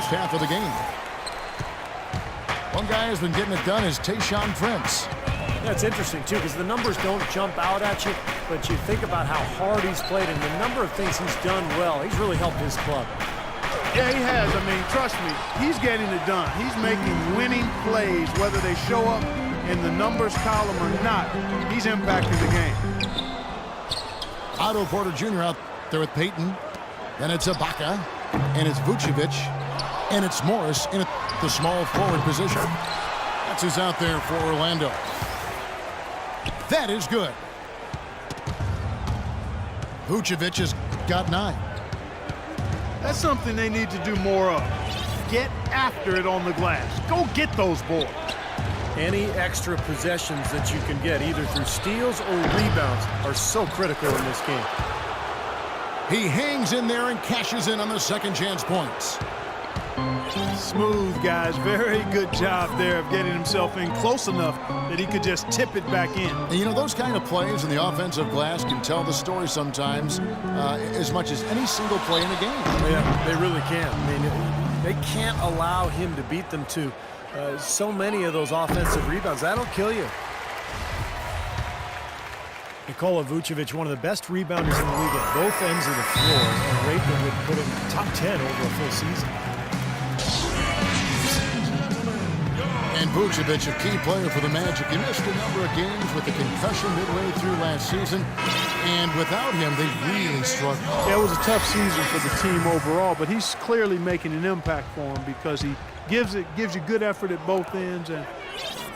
first half of the game. One guy who's been getting it done is Tayshaun Prince. Yeah, it's interesting, too, because the numbers don't jump out at you, but you think about how hard he's played and the number of things he's done well. He's really helped his club. Yeah, he has. I mean, trust me, he's getting it done. He's making winning plays, whether they show up in the numbers column or not. He's impacting the game. Otto Porter Jr. out there with Payton. Then it's Ibaka, and it's Vucevic, and it's Morris in the small forward position. That's who's out there for Orlando. That is good. Vucevic has got 9. That's something they need to do more of. Get after it on the glass. Go get those boards. Any extra possessions that you can get, either through steals or rebounds, are so critical in this game. He hangs in there and cashes in on the second chance points. Smooth, guys. Very good job there of getting himself in close enough that he could just tip it back in. And you know, those kind of plays in the offensive glass can tell the story sometimes as much as any single play in the game. Yeah, they really can. I mean, they can't allow him to beat them to so many of those offensive rebounds. That'll kill you. Nikola Vucevic, one of the best rebounders in the league at both ends of the floor, a rate that would put him top 10 over a full season. And Vucevic, a key player for the Magic. He missed a number of games with a concussion midway through last season, and without him, they really struggled. Yeah, it was a tough season for the team overall, but he's clearly making an impact for him because he gives you good effort at both ends, and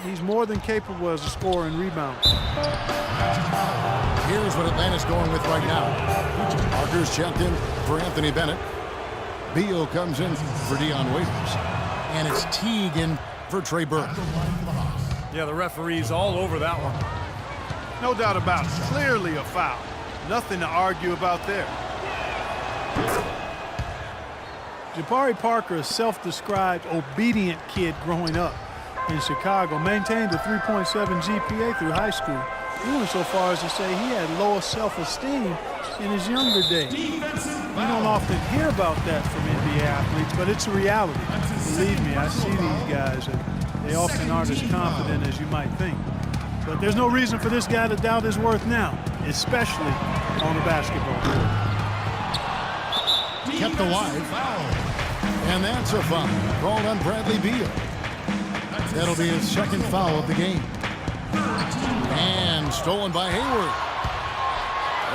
he's more than capable as a scorer and rebounder. Here's what Atlanta's going with right now. Parker's checked in for Anthony Bennett. Beal comes in for Dion Waiters. And it's Teague in for Trey Burke. Yeah, the referee's all over that one. No doubt about it. Clearly a foul. Nothing to argue about there. Jabari Parker, a self-described obedient kid growing up in Chicago, maintained a 3.7 GPA through high school. He went so far as to say he had lower self-esteem in his younger days. You don't often hear about that from NBA athletes, but it's a reality. Believe me, I see these guys, and they often aren't as confident as you might think. But there's no reason for this guy to doubt his worth now, especially on the basketball court. Kept alive. And that's a foul called on Bradley Beal. That'll be his second foul of the game. And stolen by Hayward.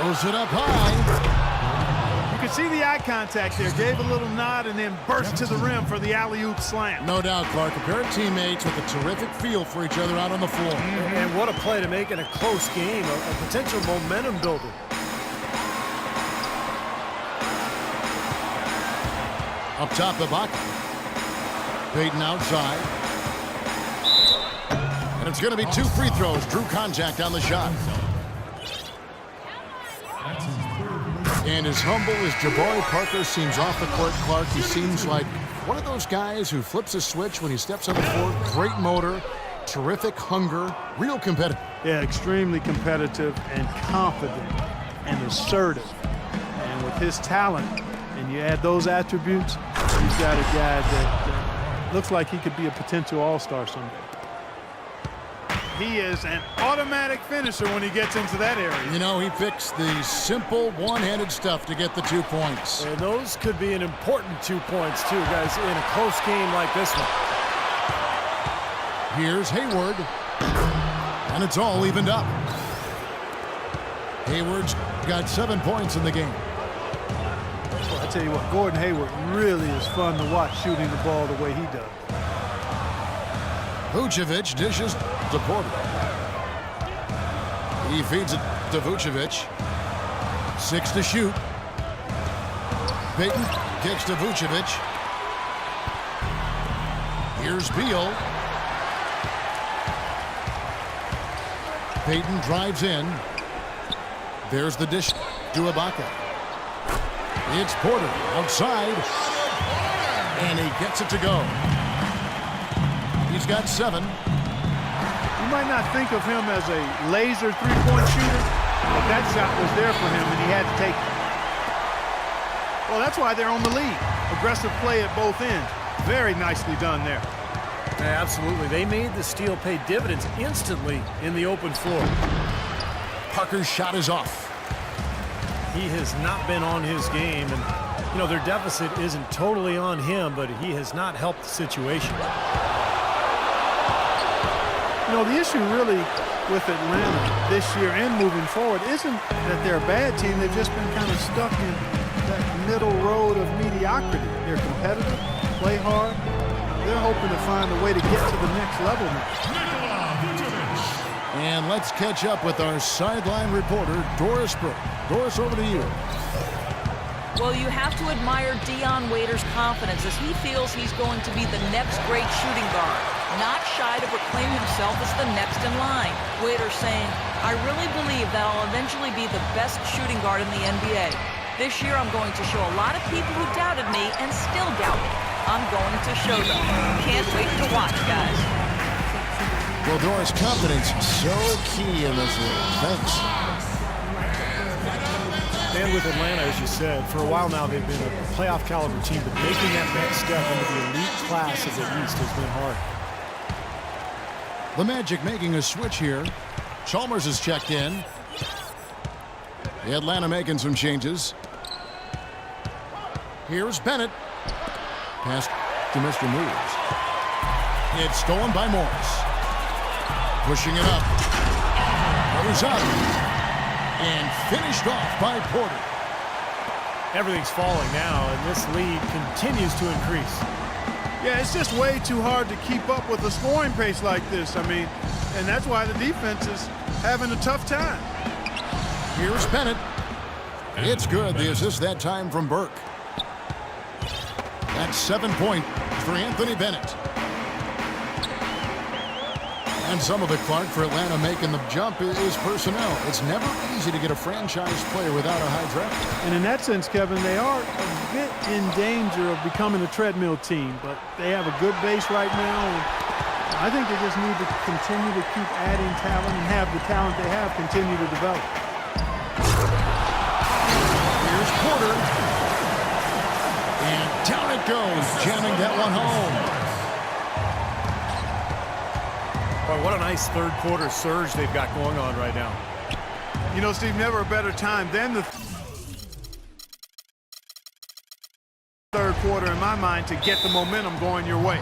Throws it up high. You can see the eye contact there. Gave a little nod and then burst to the rim for the alley-oop slam. No doubt, Clark. A pair of teammates with a terrific feel for each other out on the floor. And what a play to make in a close game, a potential momentum builder. Up top, Ibaka. Payton outside. And it's going to be 2 free throws. Drew contact on the shot. And as humble as Jabari Parker seems off the court, Clark, he seems like one of those guys who flips a switch when he steps on the court. Great motor, terrific hunger, real competitive. Yeah, extremely competitive and confident and assertive. And with his talent, and you add those attributes, he's got a guy that looks like he could be a potential all-star someday. He is an automatic finisher when he gets into that area. You know, he picks the simple one-handed stuff to get the 2 points. And those could be an important 2 points, too, guys, in a close game like this one. Here's Hayward. And it's all evened up. Hayward's got 7 points in the game. Well, I tell you what, Gordon Hayward really is fun to watch shooting the ball the way he does. Vucevic dishes to Porter. He feeds it to Vucevic. 6 to shoot. Payton kicks to Vucevic. Here's Beal. Payton drives in. There's the dish to Ibaka. It's Porter outside. And he gets it to go. He's got 7. You might not think of him as a laser three-point shooter, but that shot was there for him, and he had to take it. Well, that's why they're on the lead. Aggressive play at both ends. Very nicely done there. Yeah, absolutely. They made the steal pay dividends instantly in the open floor. Parker's shot is off. He has not been on his game, and, you know, their deficit isn't totally on him, but he has not helped the situation. You know, the issue really with Atlanta this year and moving forward isn't that they're a bad team. They've just been kind of stuck in that middle road of mediocrity. They're competitive, play hard. They're hoping to find a way to get to the next level now. And let's catch up with our sideline reporter, Doris Burke. Doris, over to you. Well, you have to admire Dion Waiters' confidence as he feels he's going to be the next great shooting guard. Not shy to proclaim himself as the next in line. Waiters saying, I really believe that I'll eventually be the best shooting guard in the NBA. This year I'm going to show a lot of people who doubted me and still doubt me. I'm going to show them. Can't wait to watch, guys. Well, Doris, confidence so key in this league. Thanks. And with Atlanta, as you said, for a while now they've been a playoff caliber team, but making that next step into the elite class of the East has been hard. The Magic making a switch here. Chalmers is checked in. The Atlanta making some changes. Here's Bennett. Pass to Mr. Moves. It's stolen by Morris. Pushing it up. Goes up. And finished off by Porter. Everything's falling now, and this lead continues to increase. Yeah, it's just way too hard to keep up with a scoring pace like this. I mean, and that's why the defense is having a tough time. Here's Bennett. It's good. The assist that time from Burke. That's 7 points for Anthony Bennett. And some of it, Clark, for Atlanta making the jump is personnel. It's never easy to get a franchise player without a high draft. And in that sense, Kevin, they are a bit in danger of becoming a treadmill team, but they have a good base right now. And I think they just need to continue to keep adding talent and have the talent they have continue to develop. Here's Porter. And down it goes, jamming that one home. Boy, what a nice third quarter surge they've got going on right now. You know, Steve, never a better time than the third quarter in my mind to get the momentum going your way.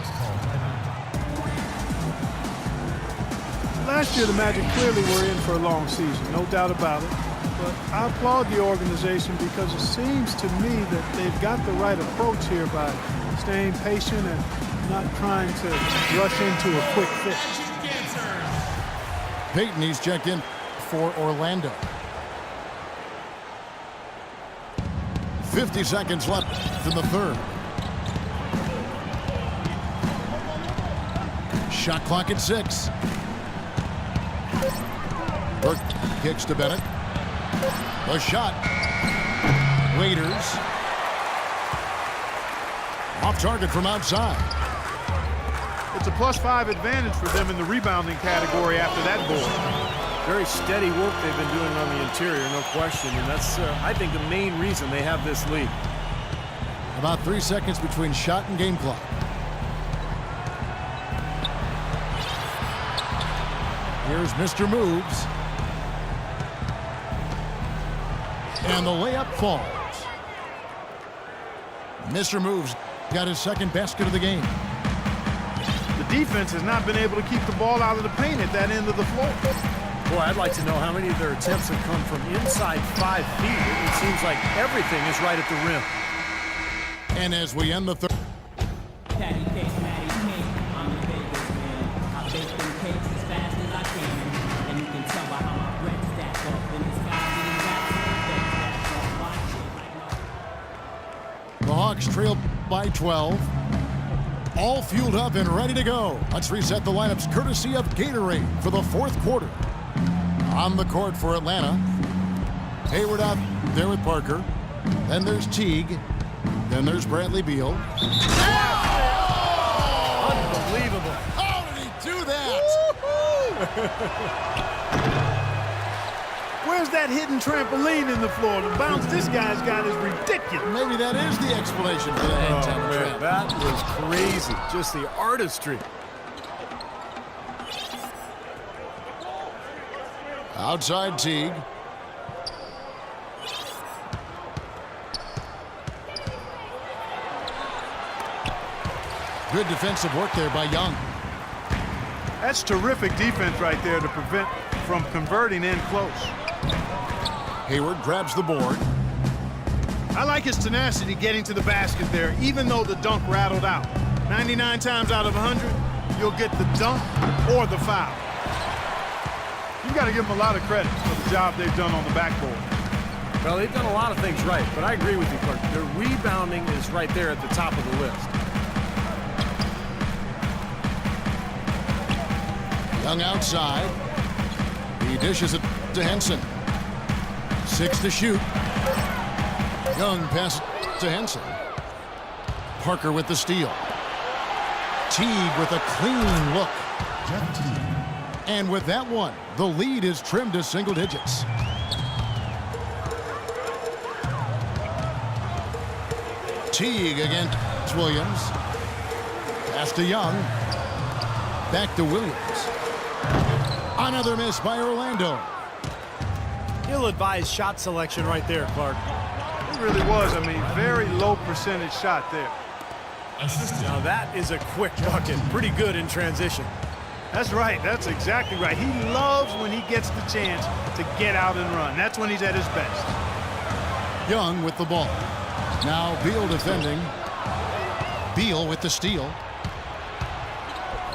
Last year, the Magic clearly were in for a long season, no doubt about it. But I applaud the organization because it seems to me that they've got the right approach here by staying patient and not trying to rush into a quick fix. Payton, he's checked in for Orlando. 50 seconds left in the third. Shot clock at 6. Burke kicks to Bennett. The shot. Waiters. Off target from outside. It's a +5 advantage for them in the rebounding category after that board. Very steady work they've been doing on the interior, no question. And that's, I think, the main reason they have this lead. About 3 seconds between shot and game clock. Here's Mr. Moves. And the layup falls. Mr. Moves got his second basket of the game. The defense has not been able to keep the ball out of the paint at that end of the floor. Boy, I'd like to know how many of their attempts have come from inside 5 feet. It seems like everything is right at the rim. And as we end the third. Patty cake, Matty cake. I'm the biggest man. I bake them cakes as fast as I can. And you can tell by how my bread stack up in the sky. The Hawks trail by 12. All fueled up and ready to go. Let's reset the lineups courtesy of Gatorade for the fourth quarter. On the court for Atlanta. Hayward out there with Parker. Then there's Teague. Then there's Bradley Beal. Unbelievable. How did he do that? Where's that hidden trampoline in the floor? The bounce this guy's got is ridiculous. Maybe that is the explanation for the hang time trap. That was crazy. Just the artistry. Outside Teague. Good defensive work there by Young. That's terrific defense right there to prevent from converting in close. Hayward grabs the board. I like his tenacity getting to the basket there, even though the dunk rattled out. 99 times out of 100, you'll get the dunk or the foul. You've got to give them a lot of credit for the job they've done on the backboard. Well, they've done a lot of things right, but I agree with you, Clark. Their rebounding is right there at the top of the list. Young outside. He dishes it to Henson. 6 to shoot. Young passes to Henson. Parker with the steal. Teague with a clean look. And with that one, the lead is trimmed to single digits. Teague against Williams. Pass to Young. Back to Williams. Another miss by Orlando. Ill-advised shot selection right there, Clark. It really was. I mean, very low percentage shot there. Now that is a quick bucket. Pretty good in transition. That's right. That's exactly right. He loves when he gets the chance to get out and run. That's when he's at his best. Young with the ball. Now Beal defending. Beal with the steal.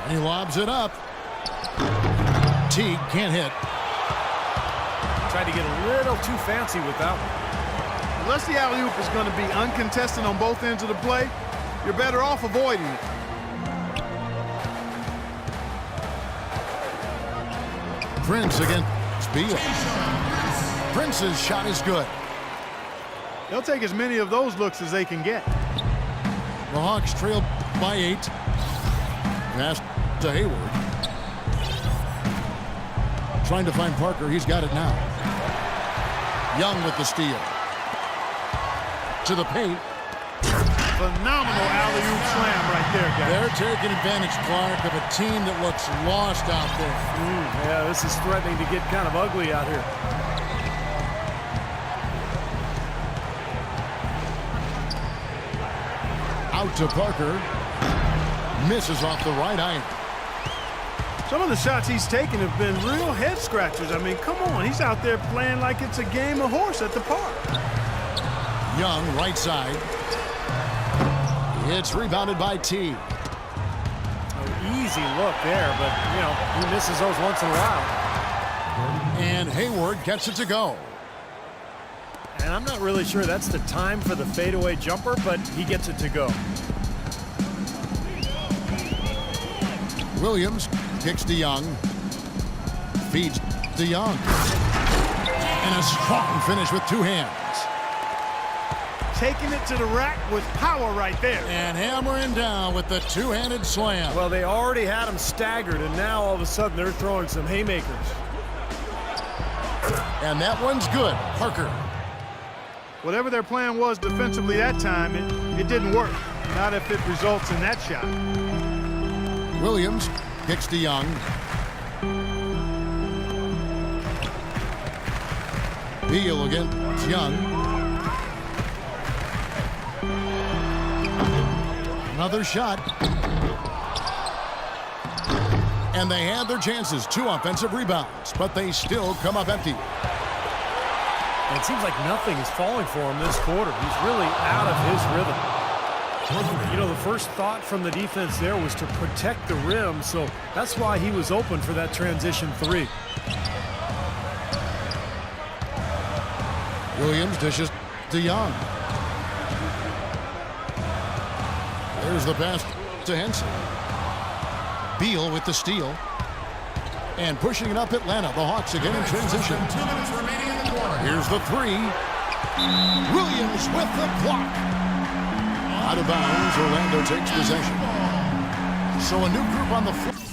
And he lobs it up. Teague can't hit. Tried to get a little too fancy with that one. Unless the alley-oop is going to be uncontested on both ends of the play, you're better off avoiding it. Prince against Beal. Prince's shot is good. They'll take as many of those looks as they can get. The Hawks trail by 8. Pass to Hayward. Trying to find Parker. He's got it now. Young with the steal. To the paint. Phenomenal alley-oop slam right there, guys. They're taking advantage, Clark, of a team that looks lost out there. Yeah, this is threatening to get kind of ugly out here. Out to Parker. Misses off the right eye. Some of the shots he's taken have been real head scratchers. I mean, come on. He's out there playing like it's a game of horse at the park. Young, right side. It's rebounded by T. Easy look there, but, you know, he misses those once in a while. And Hayward gets it to go. And I'm not really sure that's the time for the fadeaway jumper, but he gets it to go. Williams kicks to Young. Feeds to Young. And a strong finish with 2 hands. Taking it to the rack with power right there. And hammering down with the 2-handed slam. Well, they already had him staggered, and now all of a sudden they're throwing some haymakers. And that one's good. Parker. Whatever their plan was defensively that time, it didn't work. Not if it results in that shot. Williams kicks to Young. Beal against Young. Another shot. And they had their chances. 2 offensive rebounds, but they still come up empty. And it seems like nothing is falling for him this quarter. He's really out of his rhythm. You know, the first thought from the defense there was to protect the rim, so that's why he was open for that transition 3. Williams dishes to Young. There's the pass to Henson. Beal with the steal. And pushing it up Atlanta. The Hawks again in transition. 2 minutes remaining in the quarter. Here's the 3. Williams with the block. Out of bounds, Orlando takes possession. So a new group on the floor.